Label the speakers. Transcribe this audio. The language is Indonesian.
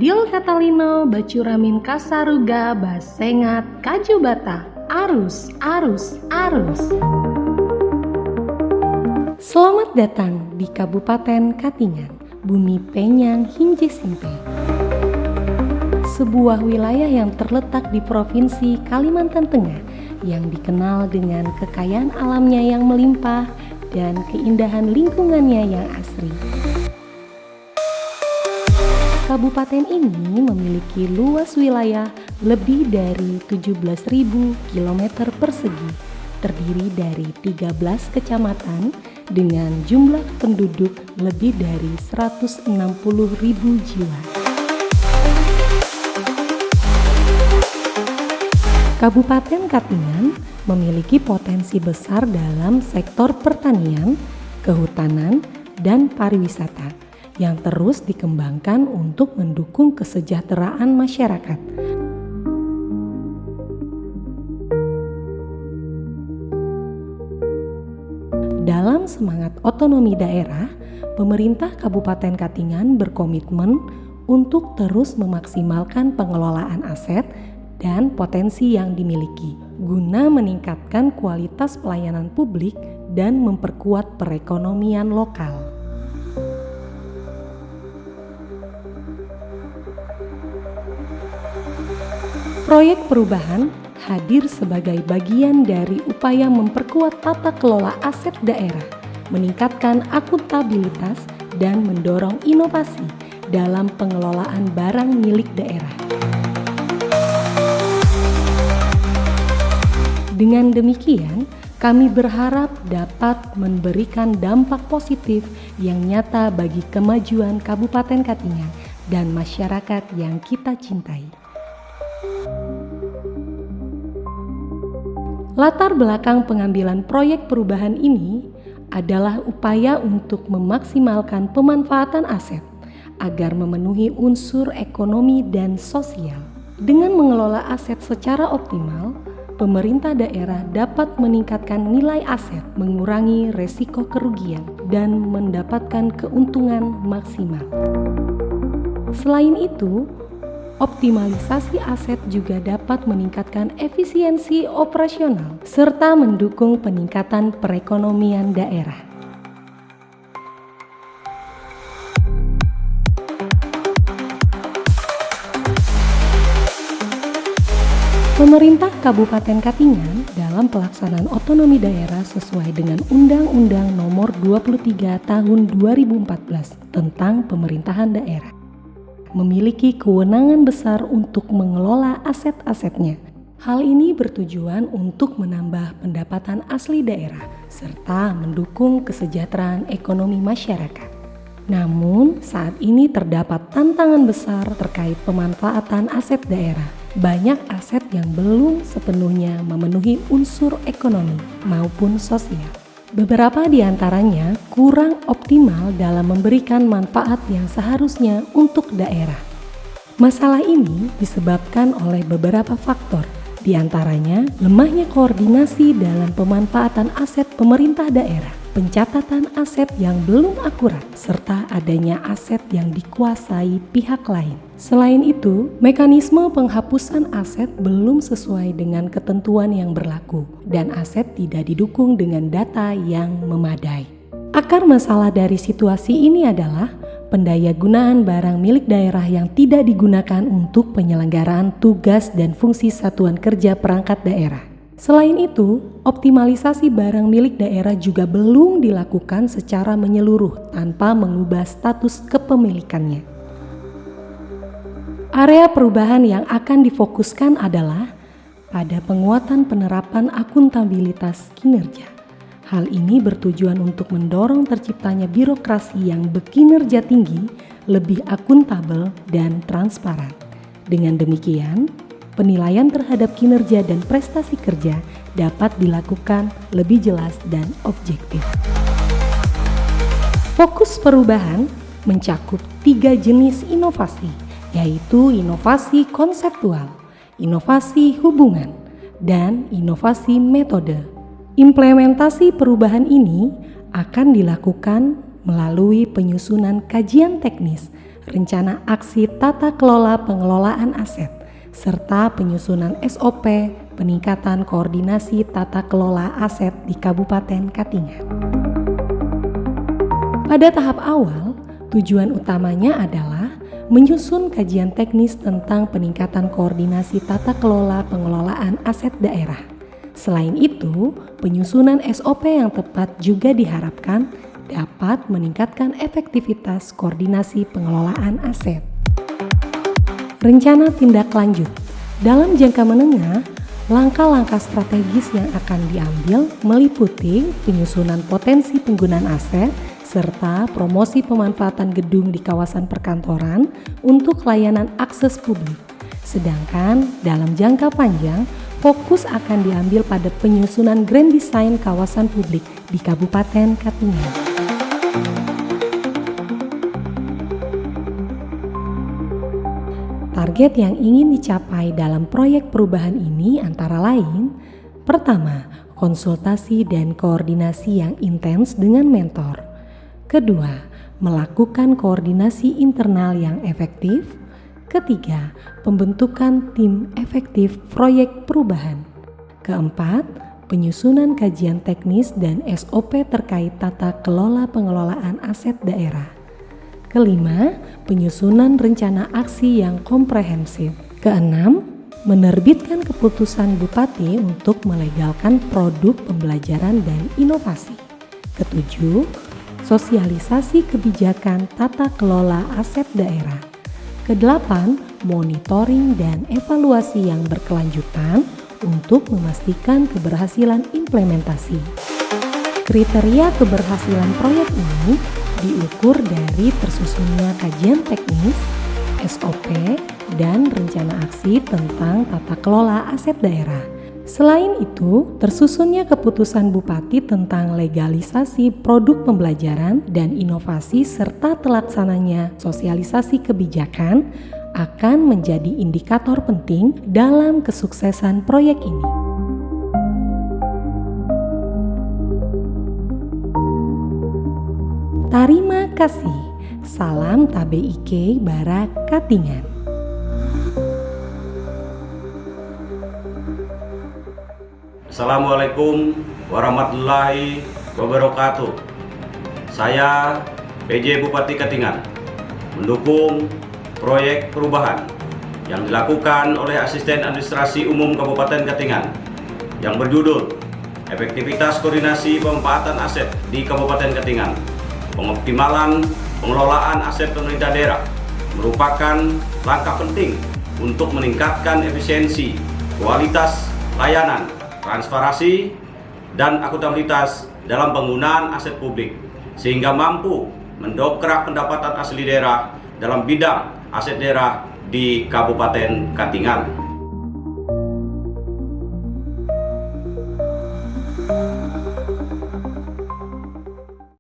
Speaker 1: Adil Catalino Bacuramin Kasaruga Basengat Kaju Bata Arus. Selamat datang di Kabupaten Katingan, Bumi Penyang Hinje Simpe. Sebuah wilayah yang terletak di Provinsi Kalimantan Tengah yang dikenal dengan kekayaan alamnya yang melimpah dan keindahan lingkungannya yang asri. Kabupaten ini memiliki luas wilayah lebih dari 17.000 km persegi, terdiri dari 13 kecamatan dengan jumlah penduduk lebih dari 160.000 jiwa. Kabupaten Katingan memiliki potensi besar dalam sektor pertanian, kehutanan, dan pariwisata yang terus dikembangkan untuk mendukung kesejahteraan masyarakat. Dalam semangat otonomi daerah, pemerintah Kabupaten Katingan berkomitmen untuk terus memaksimalkan pengelolaan aset dan potensi yang dimiliki, guna meningkatkan kualitas pelayanan publik dan memperkuat perekonomian lokal. Proyek perubahan hadir sebagai bagian dari upaya memperkuat tata kelola aset daerah, meningkatkan akuntabilitas, dan mendorong inovasi dalam pengelolaan barang milik daerah. Dengan demikian, kami berharap dapat memberikan dampak positif yang nyata bagi kemajuan Kabupaten Katingan dan masyarakat yang kita cintai. Latar belakang pengambilan proyek perubahan ini adalah upaya untuk memaksimalkan pemanfaatan aset agar memenuhi unsur ekonomi dan sosial. Dengan mengelola aset secara optimal, pemerintah daerah dapat meningkatkan nilai aset, mengurangi resiko kerugian, dan mendapatkan keuntungan maksimal. Selain itu, optimalisasi aset juga dapat meningkatkan efisiensi operasional serta mendukung peningkatan perekonomian daerah. Pemerintah Kabupaten Katingan dalam pelaksanaan otonomi daerah sesuai dengan Undang-Undang Nomor 23 Tahun 2014 tentang Pemerintahan Daerah memiliki kewenangan besar untuk mengelola aset-asetnya. Hal ini bertujuan untuk menambah pendapatan asli daerah serta mendukung kesejahteraan ekonomi masyarakat. Namun, saat ini terdapat tantangan besar terkait pemanfaatan aset daerah. Banyak aset yang belum sepenuhnya memenuhi unsur ekonomi maupun sosial. Beberapa di antaranya kurang optimal dalam memberikan manfaat yang seharusnya untuk daerah. Masalah ini disebabkan oleh beberapa faktor, di antaranya lemahnya koordinasi dalam pemanfaatan aset pemerintah daerah, pencatatan aset yang belum akurat, serta adanya aset yang dikuasai pihak lain. Selain itu, mekanisme penghapusan aset belum sesuai dengan ketentuan yang berlaku dan aset tidak didukung dengan data yang memadai. Akar masalah dari situasi ini adalah pendayagunaan barang milik daerah yang tidak digunakan untuk penyelenggaraan tugas dan fungsi satuan kerja perangkat daerah. Selain itu, optimalisasi barang milik daerah juga belum dilakukan secara menyeluruh tanpa mengubah status kepemilikannya. Area perubahan yang akan difokuskan adalah pada penguatan penerapan akuntabilitas kinerja. Hal ini bertujuan untuk mendorong terciptanya birokrasi yang berkinerja tinggi, lebih akuntabel, dan transparan. Dengan demikian, penilaian terhadap kinerja dan prestasi kerja dapat dilakukan lebih jelas dan objektif. Fokus perubahan mencakup 3 jenis inovasi, yaitu inovasi konseptual, inovasi hubungan, dan inovasi metode. Implementasi perubahan ini akan dilakukan melalui penyusunan kajian teknis, rencana aksi tata kelola pengelolaan aset, serta penyusunan SOP peningkatan koordinasi tata kelola aset di Kabupaten Katingan. Pada tahap awal, tujuan utamanya adalah menyusun kajian teknis tentang peningkatan koordinasi tata kelola pengelolaan aset daerah. Selain itu, penyusunan SOP yang tepat juga diharapkan dapat meningkatkan efektivitas koordinasi pengelolaan aset. Rencana tindak lanjut. Dalam jangka menengah, langkah-langkah strategis yang akan diambil meliputi penyusunan potensi penggunaan aset serta promosi pemanfaatan gedung di kawasan perkantoran untuk layanan akses publik. Sedangkan dalam jangka panjang, fokus akan diambil pada penyusunan grand design kawasan publik di Kabupaten Katingan. Target yang ingin dicapai dalam proyek perubahan ini antara lain: pertama, konsultasi dan koordinasi yang intens dengan mentor. Kedua, melakukan koordinasi internal yang efektif. Ketiga, pembentukan tim efektif proyek perubahan. Keempat, penyusunan kajian teknis dan SOP terkait tata kelola pengelolaan aset daerah. Kelima, penyusunan rencana aksi yang komprehensif. Keenam, menerbitkan keputusan Bupati untuk melegalkan produk pembelajaran dan inovasi. Ketujuh, sosialisasi kebijakan tata kelola aset daerah. Kedelapan, monitoring dan evaluasi yang berkelanjutan untuk memastikan keberhasilan implementasi. Kriteria keberhasilan proyek ini diukur dari tersusunnya kajian teknis, SOP, dan rencana aksi tentang tata kelola aset daerah. Selain itu, tersusunnya keputusan Bupati tentang legalisasi produk pembelajaran dan inovasi serta terlaksananya sosialisasi kebijakan akan menjadi indikator penting dalam kesuksesan proyek ini. Terima kasih. Salam TBIK Bara Katingan.
Speaker 2: Assalamualaikum warahmatullahi wabarakatuh. Saya PJ Bupati Katingan mendukung proyek perubahan yang dilakukan oleh Asisten Administrasi Umum Kabupaten Katingan yang berjudul Efektivitas Koordinasi Pemanfaatan Aset di Kabupaten Katingan. Pengoptimalan pengelolaan aset pemerintah daerah merupakan langkah penting untuk meningkatkan efisiensi, kualitas layanan, transparansi, dan akuntabilitas dalam penggunaan aset publik, sehingga mampu mendongkrak pendapatan asli daerah dalam bidang aset daerah di Kabupaten Katingan.